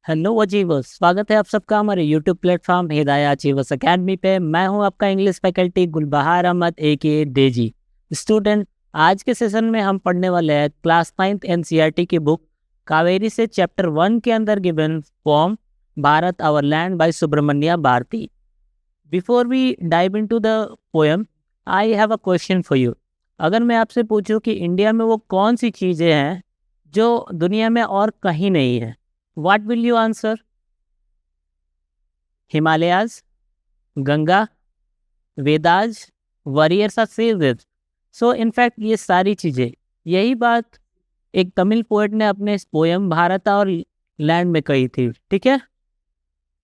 Hello achievers, स्वागत है आप सबका हमारे YouTube platform Hidaya Achievers Academy पे। मैं हूं आपका English faculty Gulbahar Ahmad a डेजी स्टूडेंट। आज के सेशन में हम पढ़ने वाले हैं क्लास 9th एनसीईआरटी की बुक कावेरी से चैप्टर 1 के अंदर given poem Bharat our land by Subramania Bharati. Before we dive into the poem, I have a question for you. अगर मैं आपसे पूछूं कि इंडिया में वो कौन सी चीज़ें हैं जो दुनिया में और कहीं नहीं है, what will you answer? Himalayas, Ganga, Vedas, warriors of series. So in fact ये सारी चीज़ें, यही बात एक तमिल पोएट ने अपने पोएम भारत और लैंड में कही थी, ठीक है,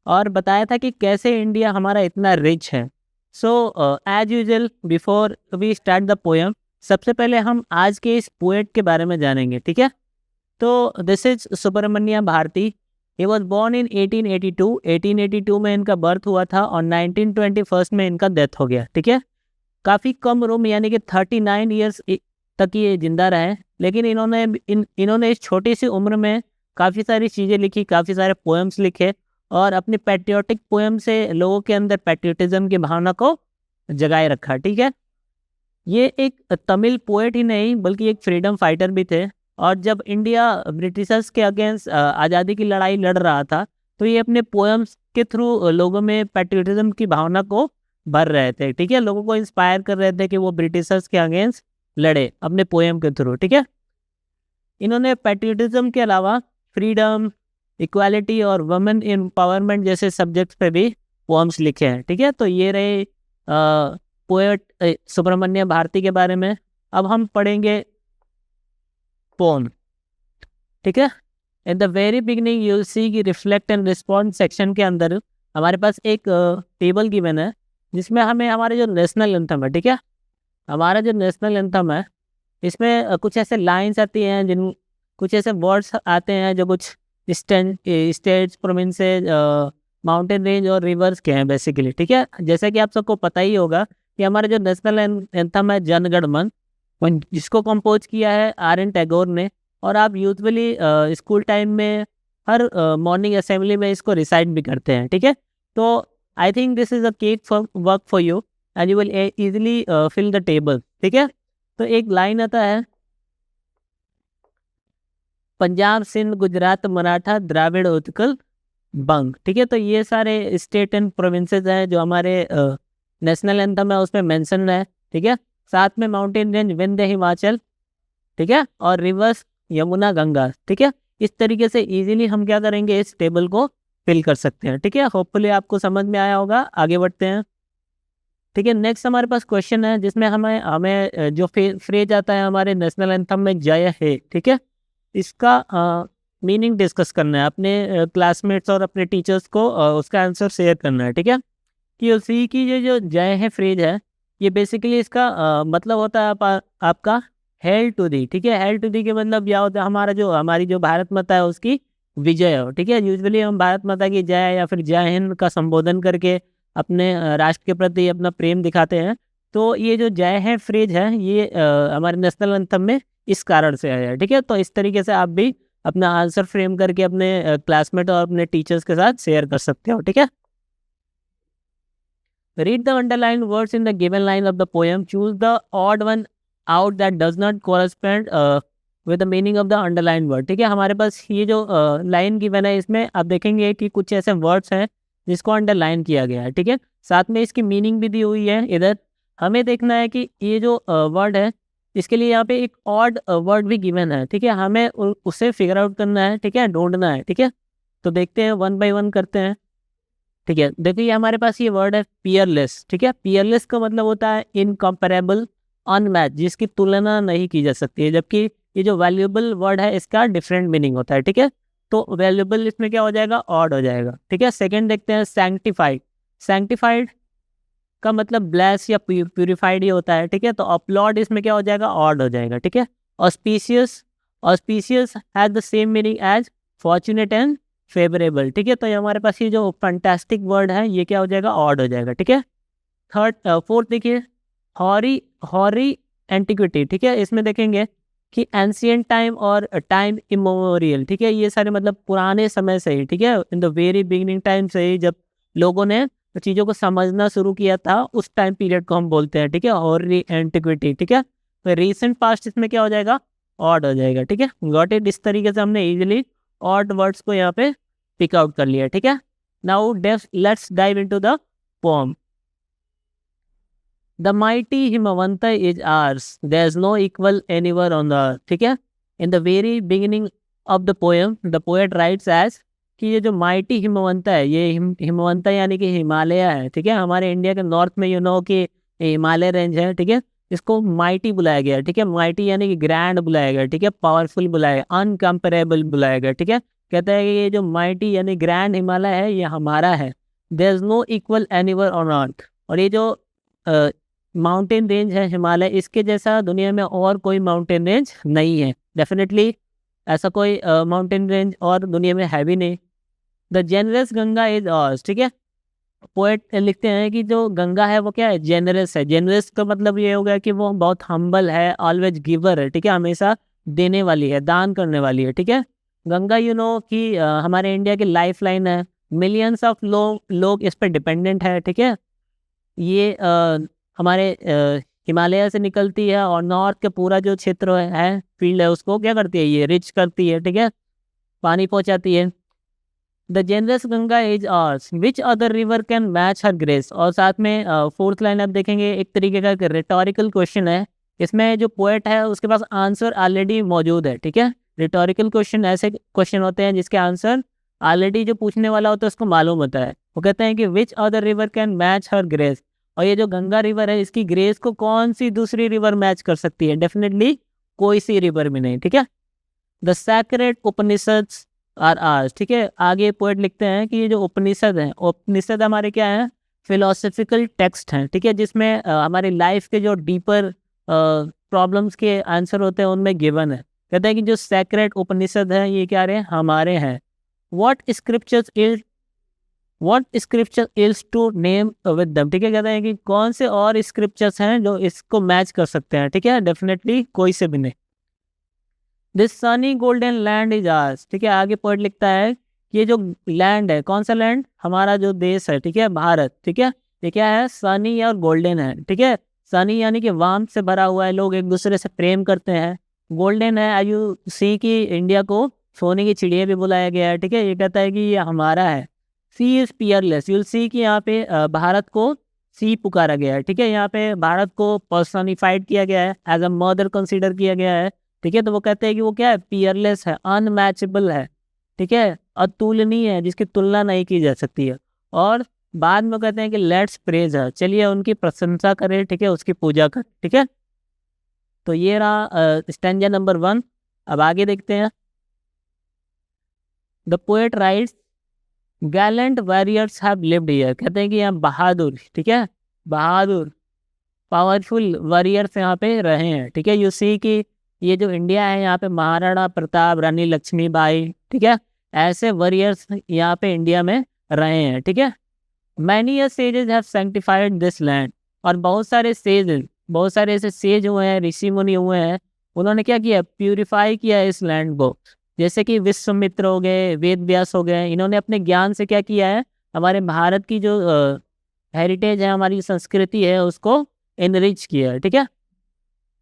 और बताया था कि कैसे इंडिया हमारा इतना रिच है। So as usual before we start the poem, सबसे पहले हम आज के इस पोएट के बारे में जानेंगे, ठीक है। तो this is Subramania Bharati. He was born in 1882। 1882 में इनका बर्थ हुआ था और 1921 में इनका डेथ हो गया, ठीक है। काफ़ी कम उम्र यानी कि 39 ईयर्स तक ये जिंदा रहे, लेकिन इन्होंने इस छोटी सी उम्र में काफ़ी सारी चीज़ें लिखी, काफ़ी सारे पोएम्स लिखे और अपने पैट्रियोटिक पोएम से लोगों के अंदर पैट्रियोटिज्म की भावना को जगाए रखा, ठीक है। ये एक तमिल पोएट ही नहीं बल्कि एक फ्रीडम फाइटर भी थे। और जब इंडिया ब्रिटिशर्स के अगेंस्ट आज़ादी की लड़ाई लड़ रहा था, तो ये अपने पोएम्स के थ्रू लोगों में पैट्रियोटिज्म की भावना को भर रहे थे, ठीक है। लोगों को इंस्पायर कर रहे थे कि वो ब्रिटिशर्स के अगेंस्ट लड़े अपने पोएम के थ्रू, ठीक है। इन्होंने पैट्रियोटिज्म के अलावा फ्रीडम, इक्वालिटी और वुमेन एम्पावरमेंट जैसे सब्जेक्ट्स पे भी पोएम्स लिखे हैं, ठीक है। तो ये रहे पोएट सुब्रमण्य भारती के बारे में। अब हम पढ़ेंगे पोम, ठीक है। In the very beginning you will see कि रिफ्लेक्ट एंड रिस्पॉन्ड सेक्शन के अंदर हमारे पास एक टेबल गिवन है जिसमें हमें हमारे जो नेशनल एंथम है, ठीक है, हमारा जो नेशनल एंथम है इसमें कुछ ऐसे लाइंस आती हैं, जिन कुछ ऐसे वर्ड्स आते हैं जो कुछ स्टेट्स, प्रोविंसेस, माउंटेन रेंज और रिवर्स के हैं बेसिकली, ठीक है। जैसे कि आप सबको पता ही होगा कि हमारा जो नेशनल एंथम है जन गण मन, जिसको कंपोज किया है R.N. टैगोर ने। और आप यूजुअली स्कूल टाइम में हर मॉर्निंग असेंबली में इसको रिसाइट भी करते हैं, ठीक है। तो I think this is a cake for work for you and you will easily fill the table, ठीक है। तो एक लाइन आता है, पंजाब, सिंध, गुजरात, मराठा, द्राविड़, उत्कल, बंग, ठीक है। तो ये सारे स्टेट एंड प्रोविंसेस हैं जो हमारे नेशनल एंथम है उसमें मेंशन है, ठीक है। साथ में माउंटेन रेंज विंध्य, हिमाचल, ठीक है, और रिवर्स यमुना, गंगा, ठीक है। इस तरीके से इजीली हम क्या करेंगे, इस टेबल को फिल कर सकते हैं, ठीक है। होपफुली आपको समझ में आया होगा। आगे बढ़ते हैं, ठीक है। नेक्स्ट हमारे पास क्वेश्चन है जिसमें हमें हमें जो फ्रेज आता है हमारे नेशनल एंथम में जय है, ठीक है, इसका मीनिंग डिस्कस करना है अपने क्लासमेट्स और अपने टीचर्स को, उसका आंसर शेयर करना है, ठीक है। कि उसी की जो जय है फ्रेज है, ये बेसिकली इसका मतलब होता है आपका हेल टू दी, ठीक है। हेल टू दी के मतलब क्या होता है, हमारी जो भारत माता है उसकी विजय हो, ठीक है। यूजुअली हम भारत माता की जय या फिर जय हिंद का संबोधन करके अपने राष्ट्र के प्रति अपना प्रेम दिखाते हैं। तो ये जो जय है फ्रेज है ये हमारे नेशनल एंथम में इस कारण से आया है, ठीक है। तो इस तरीके से आप भी अपना आंसर फ्रेम करके अपने क्लासमेट और अपने टीचर्स के साथ शेयर कर सकते हो, ठीक है। Read the underlined words in the given line of the poem. Choose the odd one out that does not correspond with the meaning of the underlined word. ठीक है, हमारे पास ये जो लाइन गिवन है इसमें आप देखेंगे कि कुछ ऐसे वर्ड्स हैं जिसको अंडरलाइन किया गया है, ठीक है। साथ में इसकी मीनिंग भी दी हुई है इधर। हमें देखना है कि ये जो वर्ड है इसके लिए यहाँ पे एक ऑड वर्ड भी गिवन है, ठीक है। हमें उसे फिगर आउट करना है, ठीक है, ढूंढना है, ठीक है। तो देखते हैं, वन बाय वन करते हैं, ठीक है। देखिए हमारे पास ये वर्ड है पियरलेस, ठीक है। पियरलेस का मतलब होता है इनकम्पेरेबल, अनमैच, जिसकी तुलना नहीं की जा सकती है। जबकि ये जो वैल्यूएबल वर्ड है इसका डिफरेंट मीनिंग होता है, ठीक है। तो वैल्यूएबल इसमें क्या हो जाएगा, ऑड हो जाएगा, ठीक है। सेकंड देखते हैं सैंक्टिफाइड। सैंक्टिफाइड का मतलब ब्लेस या प्यूरिफाइड ही होता है, ठीक है। तो अपलॉड इसमें क्या हो जाएगा, ऑड हो जाएगा, ठीक है। Auspicious, auspicious has the same meaning as fortunate and favourable, ठीक है। तो ये हमारे पास ये जो फैंटास्टिक वर्ड है ये क्या हो जाएगा, ऑड हो जाएगा, ठीक है। फोर्थ देखिए, हॉरी, हॉरी एंटिक्विटी, ठीक है। इसमें देखेंगे कि एंशियंट टाइम और टाइम इमोरियल, ठीक है, ये सारे मतलब पुराने समय से ही, ठीक है, in the very beginning time से ही जब लोगों ने चीज़ों को समझना शुरू किया था, उस टाइम पीरियड को हम बोलते हैं, ठीक है, और एंटिक्विटी, ठीक है। तो रिसेंट पास्ट इसमें क्या हो जाएगा, ऑड हो जाएगा, ठीक है। गॉट इट, इस तरीके से हमने इजीली ऑड वर्ड्स को यहाँ पे पिक आउट कर लिया, ठीक है। Now let's dive into the poem. The mighty Himavanta is ours. There is no equal anywhere on the earth. ठीक है. In the very beginning of the poem, the poet writes as कि ये जो mighty हिमवंता है, ये हिमवंता यानी कि हिमालय है, ठीक है। हमारे इंडिया के नॉर्थ में यू नो कि हिमालय रेंज है, ठीक है। इसको माइटी बुलाया गया, ठीक है। माइटी यानी कि ग्रैंड बुलाया गया, ठीक है। पावरफुल बुलाया गया, अनकम्पेरेबल बुलाया गया, ठीक है। कहता है कि ये जो माइटी यानी ग्रैंड हिमालय है, ये हमारा है। There is no equal anywhere on earth. और ये जो माउंटेन रेंज है हिमालय, इसके जैसा दुनिया में और कोई माउंटेन रेंज नहीं है। डेफिनेटली ऐसा कोई माउंटेन रेंज और दुनिया में है भी नहीं। द जेनरस गंगा इज ऑर्स, ठीक है। पोएट लिखते हैं कि जो गंगा है वो क्या है, जेनरस है। जेनरस का मतलब ये हो गया कि वो बहुत हम्बल है, ऑलवेज गिवर है, ठीक है, हमेशा देने वाली है, दान करने वाली है, ठीक है। गंगा यू नो कि हमारे इंडिया की लाइफ लाइन है। मिलियंस ऑफ लोग इस पर डिपेंडेंट है, ठीक है। ये हमारे हिमालय से निकलती है और नॉर्थ के पूरा जो क्षेत्र है फील्ड है, उसको क्या करती है, ये रिच करती है, ठीक है, पानी पहुंचाती है। The generous Ganga is hours, which other river can match her grace. और साथ में फोर्थ लाइन आप देखेंगे, एक तरीके का रिटोरिकल क्वेश्चन है। इसमें जो पोएट है उसके पास आंसर ऑलरेडी मौजूद है, ठीक है। रिटोरिकल क्वेश्चन ऐसे क्वेश्चन होते हैं जिसके आंसर ऑलरेडी जो पूछने वाला होता है उसको मालूम होता है। वो कहते हैं कि विच other river can match her grace. और ये जो गंगा रिवर है, इसकी ग्रेस को कौन सी दूसरी रिवर मैच कर सकती है, डेफिनेटली कोई सी रिवर भी नहीं, ठीक है। The sacred Upanishads are ours, ठीक है। आगे पोएट लिखते हैं कि ये जो उपनिषद हैं, उपनिषद हमारे क्या हैं, फिलोसफिकल टेक्स्ट हैं, ठीक है, जिसमें हमारी लाइफ के जो डीपर प्रॉब्लम्स के आंसर होते हैं उनमें गिवन है। कहते हैं कि जो सैक्रेड उपनिषद हैं ये क्या रहे, हमारे हैं। What scripture is to name with them, ठीक है। कहते हैं कि कौन से और स्क्रिप्चर्स हैं जो इसको मैच कर सकते हैं, ठीक है, डेफिनेटली कोई से भी नहीं। This sunny golden land is hours, ठीक है। आगे पोएट लिखता है कि ये जो लैंड है, कौन सा लैंड, हमारा जो देश है, ठीक है, भारत, ठीक है, ये क्या है, सनी और गोल्डन है, ठीक है। सनी यानी कि वार्मथ से भरा हुआ है, लोग एक दूसरे से प्रेम करते हैं। गोल्डन है, आई यू सी कि इंडिया को सोने की चिड़िया भी बुलाया गया है, ठीक है। ये कहता है कि ये हमारा है। सी इज पियरलेस, यूल सी कि यहाँ पे भारत को सी पुकारा गया है, ठीक है। यहाँ पे भारत को पर्सनिफाइड किया गया है, एज अ मदर कंसीडर किया गया है, ठीक है। तो वो कहते हैं कि वो क्या है, पियरलेस है, अनमैचेबल है, ठीक है, अतुलनीय है, जिसकी तुलना नहीं की जा सकती है। और बाद में कहते हैं कि लेट्स प्रेज है, चलिए उनकी प्रशंसा करें, ठीक है, उसकी पूजा करें, ठीक है। तो ये रहा स्टैंजा नंबर 1। अब आगे देखते हैं। The poet rights Gallant warriors have lived here, कहते हैं कि यहाँ बहादुर, ठीक है, बहादुर पावरफुल वॉरियर्स यहाँ पे रहे हैं, ठीक है। यू सी कि ये जो इंडिया है, यहाँ पे महाराणा प्रताप, रानी लक्ष्मीबाई, ठीक है, ऐसे वॉरियर्स यहाँ पे इंडिया में रहे हैं, ठीक है। Many a sages have sanctified this land, और बहुत सारे सेज, बहुत सारे ऐसे सेज हुए हैं, ऋषि मुनि हुए हैं, उन्होंने क्या किया, प्यूरिफाई किया इस लैंड को। जैसे कि विश्वामित्र हो गए, वेद व्यास हो गए, इन्होंने अपने ज्ञान से क्या किया है, हमारे भारत की जो हेरिटेज है, हमारी संस्कृति है, उसको एनरिच किया है, ठीक है।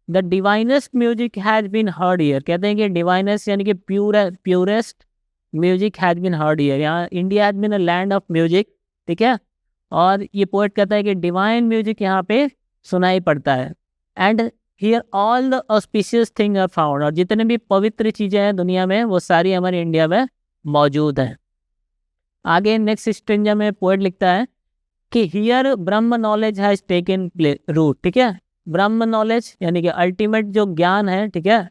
The divinest music has been heard here, कहते हैं कि डिवाइनेस्ट यानी कि purest music has been heard here. यहाँ India has been a land of music, ठीक है। और ये पोएट कहता है कि डिवाइन म्यूजिक यहाँ पे सुनाई पड़ता है। And here all the auspicious thing are found, और जितने भी पवित्र चीज़ें हैं दुनिया में वो सारी हमारे इंडिया में मौजूद हैं। आगे नेक्स्ट स्ट्रेंजा में पोएट लिखता है कि here Brahma knowledge has taken root, ठीक है। ब्रह्म नॉलेज यानी कि अल्टीमेट जो ज्ञान है, ठीक है,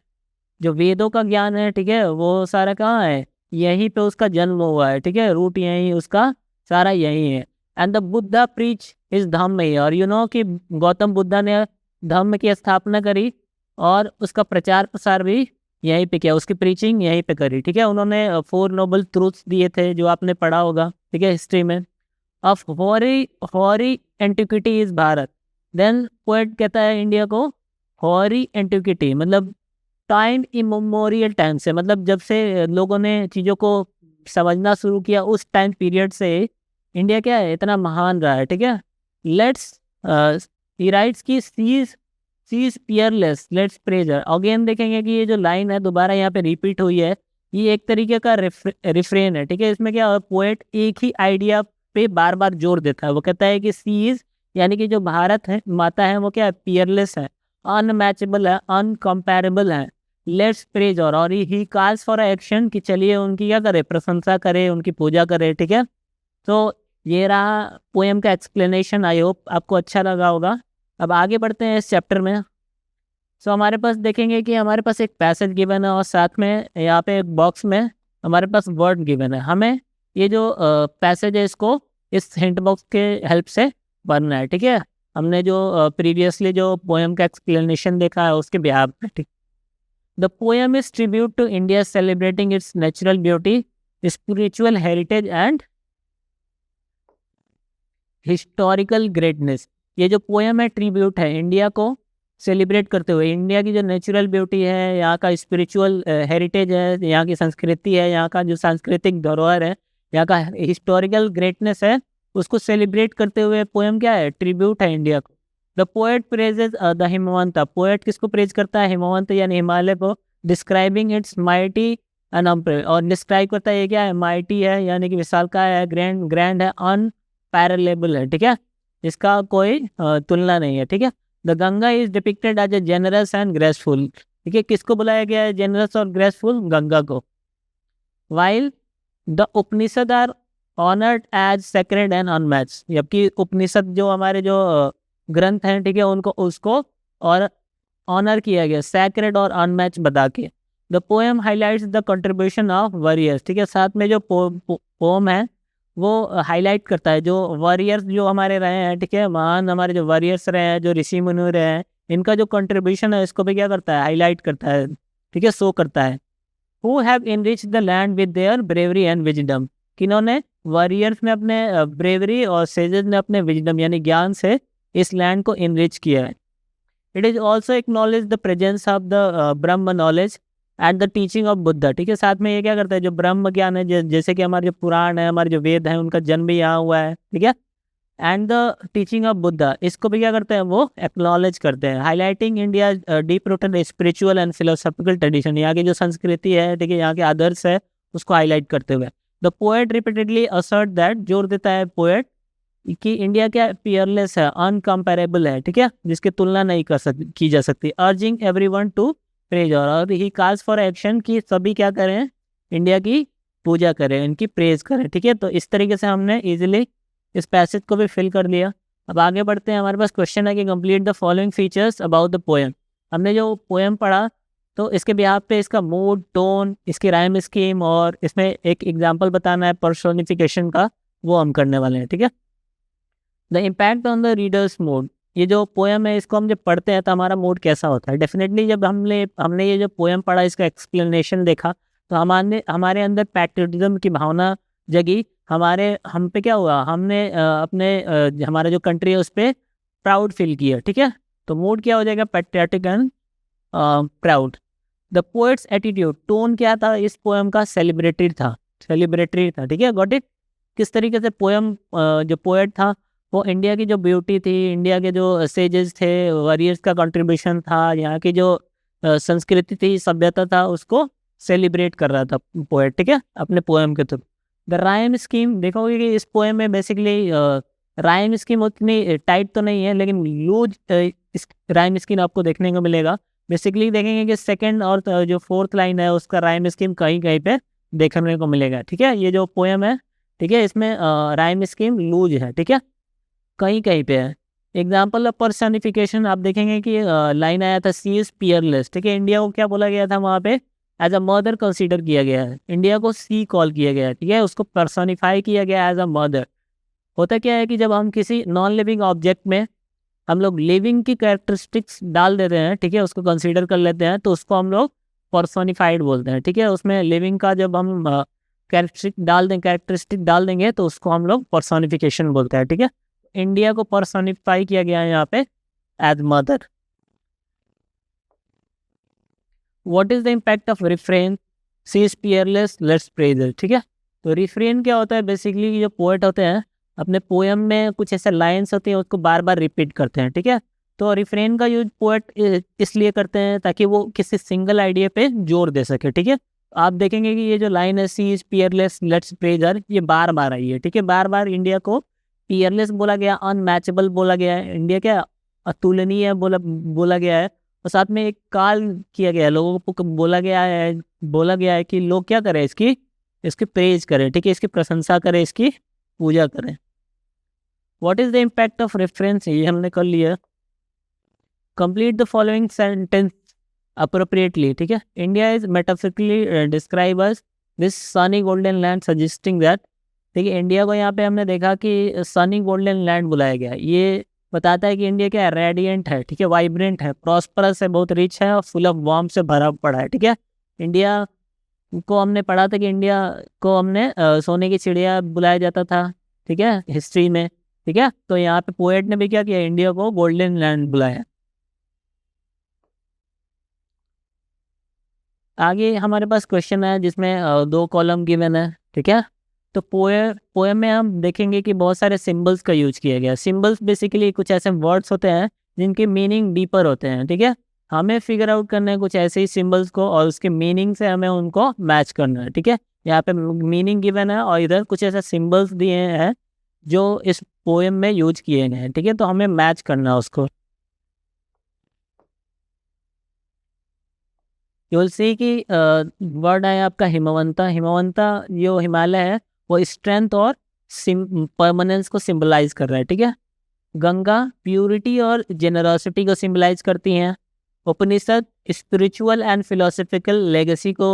जो वेदों का ज्ञान है, ठीक है, वो सारा कहाँ है, यहीं पे उसका जन्म हुआ है, ठीक है, रूट यहीं, उसका सारा यहीं है। एंड द बुद्धा प्रीच इस धम्म में, और यू नो कि गौतम बुद्धा ने धम्म की स्थापना करी और उसका प्रचार प्रसार भी यहीं पे किया, उसकी प्रीचिंग यहीं पे करी, ठीक है। उन्होंने 4 नोबल ट्रूथ्स दिए थे, जो आपने पढ़ा होगा, ठीक है, हिस्ट्री में। Of hoary antiquity is Bharat. Then poet कहता है इंडिया को हॉरी एंटिक्विटी मतलब टाइम इमेमोरियल टाइम से, मतलब जब से लोगों ने चीज़ों को समझना शुरू किया उस टाइम पीरियड से इंडिया क्या है इतना महान रहा है, ठीक है। लेट्स ही राइट्स की sees peerless let's pleasure. Again देखेंगे कि ये जो लाइन है दोबारा यहाँ पे रिपीट हुई है, ये एक तरीके का रिफ्रेन है, ठीक है। इसमें क्या पोएट एक ही आइडिया पे बार बार जोर देता है। वो कहता है कि सीज यानी कि जो भारत है माता है वो क्या है, पियरलेस है, अनमैचेबल है, अनकम्पेरेबल है। लेट्स प्रेज और ही कॉल्स फॉर एक्शन कि चलिए उनकी क्या करे, प्रशंसा करे, उनकी पूजा करे, ठीक है। तो ये रहा पोएम का एक्सप्लेनेशन। आई होप आपको अच्छा लगा होगा। अब आगे बढ़ते हैं इस चैप्टर में। सो हमारे पास देखेंगे कि हमारे पास एक पैसेज गिवन है और साथ में यहाँ पे एक बॉक्स में हमारे पास वर्ड गिवन है। हमें ये जो पैसेज है इसको इस हिंट बॉक्स के हेल्प से पढ़ना है, ठीक है। हमने जो प्रीवियसली जो पोएम का एक्सप्लेनेशन देखा है उसके बिहाफ पे, ठीक। The poem is tribute to India celebrating its natural beauty, spiritual heritage and historical greatness. ये जो पोएम है ट्रिब्यूट है इंडिया को सेलिब्रेट करते हुए, इंडिया की जो नेचुरल ब्यूटी है, यहाँ का स्पिरिचुअल हेरिटेज है, यहाँ की संस्कृति है, यहाँ का जो सांस्कृतिक धरोहर है, यहाँ का हिस्टोरिकल ग्रेटनेस है, उसको सेलिब्रेट करते हुए पोएम क्या है, ट्रिब्यूट है इंडिया को। The poet praises the Himavant. Poet किसको प्रेज करता है, हिमवंत यानी हिमालय को। डिस्क्राइबिंग इट्स माइटी एंड और डिस्क्राइब करता है ये क्या है, माइटी है यानी कि विशालकाय है, ग्रैंड है, अनपैरेलेबल है, ठीक है, इसका कोई तुलना नहीं है, ठीक है। The Ganga is depicted as a generous and graceful, ठीक है। किसको बुलाया गया है जेनरस और ग्रेसफुल, गंगा को। While the Upanishad are honoured as sacred and unmatched, जबकि उपनिषद जो हमारे जो ग्रंथ हैं, ठीक है, उनको उसको और ऑनर किया गया सेक्रेड और अनमैच बता के। The poem highlights the contribution of warriors, ठीक है। साथ में जो पोम है वो हाईलाइट करता है जो वॉरियर्स जो हमारे रहे हैं, ठीक है, महान हमारे जो वॉरियर्स रहे हैं, जो ऋषि मुनि रहे हैं, इनका जो कंट्रीब्यूशन है इसको भी क्या करता है, हाईलाइट करता है, ठीक है, शो करता है। Who have enriched the land with their bravery and wisdom, किन्होंने, वॉरियर्स ने अपने ब्रेवरी और सेजेस ने अपने विजडम यानी ज्ञान से इस लैंड को इनरिच किया है। It is also acknowledge the presence of the Brahma knowledge and the teaching of Buddha, ठीक है। साथ में ये क्या करता है, जो ब्रह्म ज्ञान है, जैसे कि हमारे जो पुराण है, हमारे जो वेद है, उनका जन्म भी यहाँ हुआ है, ठीक है। And the teaching of Buddha, इसको भी क्या करते हैं, वो एक्नॉलेज करते हैं। Highlighting India deep rooted spiritual and philosophical tradition, यहाँ की जो संस्कृति है, ठीक है, यहाँ के आदर्श है, उसको हाईलाइट करते हुए। The poet repeatedly assert that, जोर देता है पोएट कि इंडिया क्या पियरलेस है, अनकम्पेरेबल है, ठीक है, जिसकी तुलना नहीं की जा सकती। अर्जिंग एवरीवन टू प्रेज, और ही कॉल्स फॉर एक्शन कि सभी क्या करें, इंडिया की पूजा करें, इनकी प्रेज करें, ठीक है। तो इस तरीके से हमने इजीली इस पैसेज को भी फिल कर लिया। अब आगे बढ़ते हैं। हमारे पास क्वेश्चन है कि complete the following features about the poem. हमने जो पोएम पढ़ा तो इसके बिहाफ पे इसका मूड, टोन, इसकी राइम स्कीम और इसमें एक एग्जाम्पल बताना है पर्सोनिफिकेशन का, वो हम करने वाले हैं, ठीक है। The impact on the readers mood, ये जो पोएम है इसको हम जब पढ़ते हैं तो हमारा मूड कैसा होता है। डेफिनेटली जब हमने ये जो पोएम पढ़ा, इसका एक्सप्लेनेशन देखा, तो हमारे अंदर पैट्रियटिज्म की भावना जगी। हम पे क्या हुआ, हमने हमारा जो कंट्री है उस पर प्राउड फील किया, ठीक है। तो मूड क्या हो जाएगा, patriotic and proud. The poets attitude, tone क्या था इस पोएम का, सेलिब्रेटरी था, ठीक है, गॉट इट। किस तरीके से पोएम जो पोएट था वो इंडिया की जो ब्यूटी थी, इंडिया के जो सेजेस थे, वॉरियर्स का कंट्रीब्यूशन था, यहाँ की जो संस्कृति थी, सभ्यता था, उसको सेलिब्रेट कर रहा था पोएट, ठीक है, अपने पोएम के थ्रू। द राइम स्कीम, देखोगे कि इस पोएम में बेसिकली राइम स्कीम उतनी टाइट तो नहीं है, लेकिन लूज राइम स्कीम आपको देखने को मिलेगा। बेसिकली देखेंगे कि सेकंड और जो फोर्थ लाइन है उसका राइम स्कीम कहीं कहीं पे देखने को मिलेगा, ठीक है। ये जो पोएम है, ठीक है, इसमें राइम स्कीम लूज है, ठीक है, कहीं कहीं पे है। एग्जाम्पल ऑफ पर्सनिफिकेशन, आप देखेंगे कि लाइन आया था सी इज पियरलेस, ठीक है। इंडिया को क्या बोला गया था वहाँ पे, एज अ मदर कंसीडर किया गया है, इंडिया को सी कॉल किया गया है, ठीक है, उसको पर्सोनिफाई किया गया एज अ मदर। होता क्या है कि जब हम किसी नॉन लिविंग ऑब्जेक्ट में हम लोग लिविंग की कैरेक्टरिस्टिक्स डाल देते हैं, ठीक है, उसको कंसीडर कर लेते हैं, तो उसको हम लोग पर्सोनिफाइड बोलते हैं, ठीक है। उसमें लिविंग का जब हम कैरेक्टरिस्टिक डाल देंगे तो उसको हम लोग पर्सोनिफिकेशन बोलते हैं, ठीक है। इंडिया को पर्सोनिफाई किया गया है यहाँ पे as mother. What is the impact of refrain, she is peerless let's praise, ठीक है। तो रिफ्रेन क्या होता है, बेसिकली जो पोएट होते हैं अपने पोएम में कुछ ऐसे लाइन्स होते हैं उसको बार बार रिपीट करते हैं, ठीक है। तो रिफ्रेन का यूज पोएट इसलिए करते हैं ताकि वो किसी सिंगल आइडिया पे जोर दे सके, ठीक है। आप देखेंगे कि ये जो लाइन है सी इज पियरलेस लेट्स प्रेजर, ये बार बार आई है, ठीक है। बार बार इंडिया को पियरलेस बोला गया, अनमैचेबल बोला गया है, इंडिया क्या अतुलनीय बोला गया है। और साथ में एक कॉल किया गया है, लोगों को बोला गया है कि लोग क्या करें, इसकी प्रेज करें, ठीक है, इसकी प्रशंसा करें, इसकी पूजा करें। What is the impact of reference, ये हमने कर लिया। Complete the following sentence appropriately, ठीक है। India is metaphysically describe as this sunny golden land suggesting that, ठीक है। इंडिया को यहाँ पे हमने देखा कि सनी गोल्डन लैंड बुलाया गया, ये बताता है कि इंडिया क्या है, रेडिएंट है, ठीक है, वाइब्रेंट है, प्रॉस्परस है, बहुत रिच है और फुल ऑफ वार्म से भरा पड़ा है, ठीक है। इंडिया को हमने पढ़ा था कि इंडिया को हमने सोने की चिड़िया बुलाया जाता था, ठीक है, हिस्ट्री में, ठीक है। तो यहाँ पे पोएट ने भी क्या किया, इंडिया को गोल्डन लैंड बुलाया। आगे हमारे पास क्वेश्चन है जिसमें 2 कॉलम गिवन है, ठीक है। तो पोएम में हम देखेंगे कि बहुत सारे सिंबल्स का यूज किया गया। सिंबल्स बेसिकली कुछ ऐसे वर्ड्स होते हैं जिनके मीनिंग डीपर होते हैं, ठीक है। हमें फिगर आउट करना है कुछ ऐसे ही सिंबल्स को और उसके मीनिंग से हमें उनको मैच करना है, ठीक है। यहाँ पे मीनिंग गिवन है और इधर कुछ ऐसे सिंबल्स दिए हैं जो इस पोएम में यूज किए गए हैं, ठीक है। तो हमें मैच करना है उसको। यू विल सी कि वर्ड है आपका हिमवंता। हिमवंता जो हिमालय है वो स्ट्रेंथ और परमानेंस को सिंबलाइज कर रहा है, ठीक है। गंगा प्यूरिटी और जेनरोसिटी को सिंबलाइज करती हैं। उपनिषद स्पिरिचुअल एंड फिलोसफिकल लेगेसी को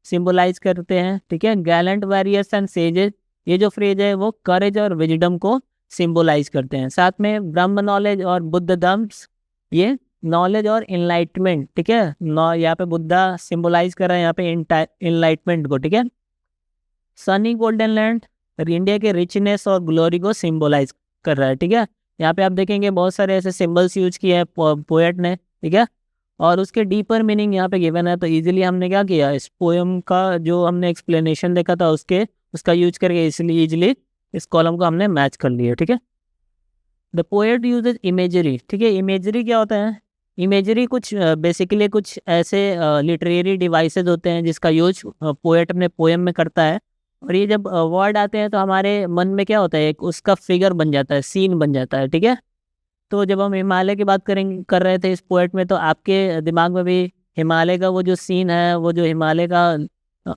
सिंबलाइज करते हैं, ठीक है। गैलेंट वॉरियर्स एंड सेजेस, ये जो फ्रेज है वो करेज और विजडम को सिंबलाइज करते हैं। साथ में ब्रह्म नॉलेज और बुद्ध धम्स, ये नॉलेज और इनलाइटमेंट, ठीक है। यहाँ पे बुद्धा सिंबलाइज कर रहा है यहाँ पे इनलाइटमेंट को, ठीक है। सनी गोल्डन लैंड इंडिया के रिचनेस और ग्लोरी को सिंबलाइज कर रहा है, ठीक है। यहाँ पे आप देखेंगे बहुत सारे ऐसे सिंबल्स यूज किए हैं पोएट ने, ठीक है। और उसके डीपर मीनिंग यहाँ पे गिवन है, तो इजीली हमने क्या किया, इस पोएम का जो हमने एक्सप्लेनेशन देखा था उसका यूज करके इसलिए इजीली इस कॉलम को हमने मैच कर लिया, ठीक है। द पोएट यूजेज इमेजरी, ठीक है। इमेजरी क्या होता है, इमेजरी कुछ बेसिकली कुछ ऐसे लिटरेरी डिवाइसेस होते हैं जिसका यूज पोएट अपने पोएम में करता है। और ये जब वर्ड आते हैं तो हमारे मन में क्या होता है, एक उसका फिगर बन जाता है, सीन बन जाता है, ठीक है। तो जब हम हिमालय की बात कर रहे थे इस पोएट में, तो आपके दिमाग में भी हिमालय का वो जो सीन है, वो जो हिमालय का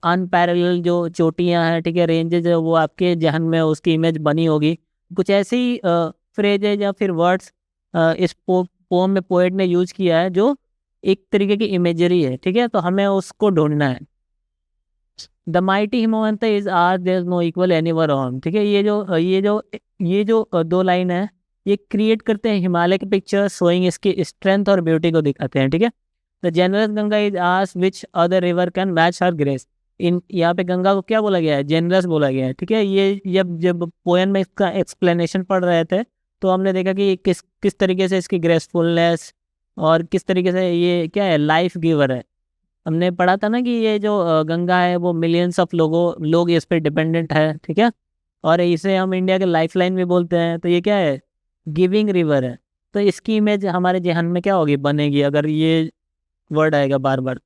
अनपैरेलल जो चोटियां हैं, ठीक है, रेंजेज है, वो आपके जहन में उसकी इमेज बनी होगी। कुछ ऐसी फ्रेजेज या फिर वर्ड्स इस पोम में पोएट ने यूज किया है जो एक तरीके की इमेजरी है, ठीक है। तो हमें उसको ढूंढना है। The mighty Himavant is are there is no equal anywhere on, ठीक है। ये जो 2 लाइन है ये क्रिएट करते हैं हिमालय की पिक्चर, शोइंग इसकी स्ट्रेंथ और ब्यूटी को दिखाते हैं, ठीक है। The generous Ganga is as which other river can match her grace. यहाँ पे गंगा को क्या बोला गया है, जेनरस बोला गया है, ठीक है। ये जब पोएम में इसका एक्सप्लेनेशन पढ़ रहे थे तो हमने देखा कि किस तरीके से इसकी ग्रेसफुलनेस और किस तरीके से ये क्या है, लाइफ गिवर है। हमने पढ़ा था ना कि ये जो गंगा है वो मिलियंस ऑफ लोग इस पर डिपेंडेंट है, ठीक है। और इसे हम इंडिया के लाइफलाइन भी बोलते हैं। तो ये क्या है, गिविंग रिवर है। तो इसकी इमेज हमारे जहन में क्या होगी, बनेगी अगर ये वर्ड आएगा बार बार।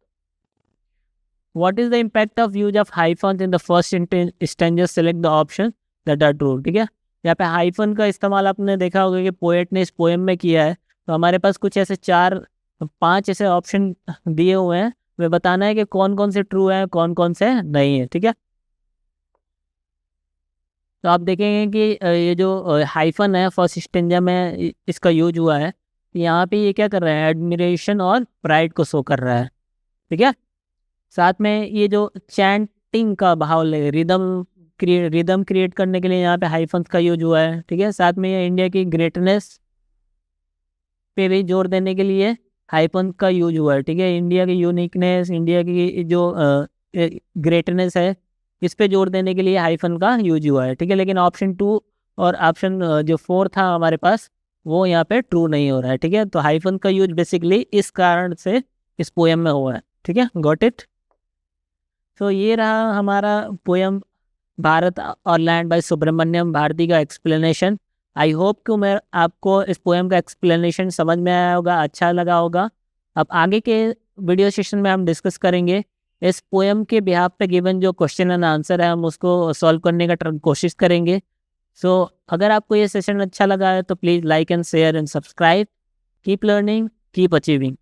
What is the impact of use of hyphen in the first stanza, select the option that are true, ठीक है। यहाँ पे हाइफन का इस्तेमाल आपने देखा होगा कि पोएट ने इस पोएम में किया है। तो हमारे पास कुछ ऐसे 4-5 ऐसे ऑप्शन दिए हुए हैं, वे बताना है कि कौन कौन से ट्रू है कौन कौन से नहीं है, ठीक है। तो आप देखेंगे कि ये जो हाइफन है फर्स्ट स्टेंजा में इसका यूज हुआ है। यहाँ पे ये क्या कर रहा है, एडमिरेशन और प्राइड को शो कर रहा है, ठीक है। साथ में ये जो चैंटिंग का भाव ले रिदम क्रिएट करने के लिए यहाँ पे हाइफन का यूज हुआ है, ठीक है। साथ में ये इंडिया की ग्रेटनेस पे भी जोर देने के लिए हाइफन का यूज हुआ है, ठीक है। इंडिया की यूनिकनेस, इंडिया की जो ग्रेटनेस है, इस पे जोर देने के लिए हाइफन का यूज हुआ है, ठीक है। लेकिन ऑप्शन 2 और ऑप्शन जो 4 था हमारे पास वो यहाँ पे ट्रू नहीं हो रहा है, ठीक है। तो हाइफन का यूज बेसिकली इस कारण से इस पोएम में हुआ है। ठीक है, गॉट इट। तो ये रहा हमारा पोयम भारत और लैंड बाय सुब्रमण्यम भारती का एक्सप्लेनेशन। आई होप कि मैं आपको इस पोएम का एक्सप्लेनेशन समझ में आया होगा, अच्छा लगा होगा। अब आगे के वीडियो सेशन में हम डिस्कस करेंगे इस पोएम के बिहाफ पे गिवन जो क्वेश्चन एंड आंसर है, हम उसको सॉल्व करने का कोशिश करेंगे। सो अगर आपको ये सेशन अच्छा लगा है तो please like and share and subscribe. Keep learning, keep achieving.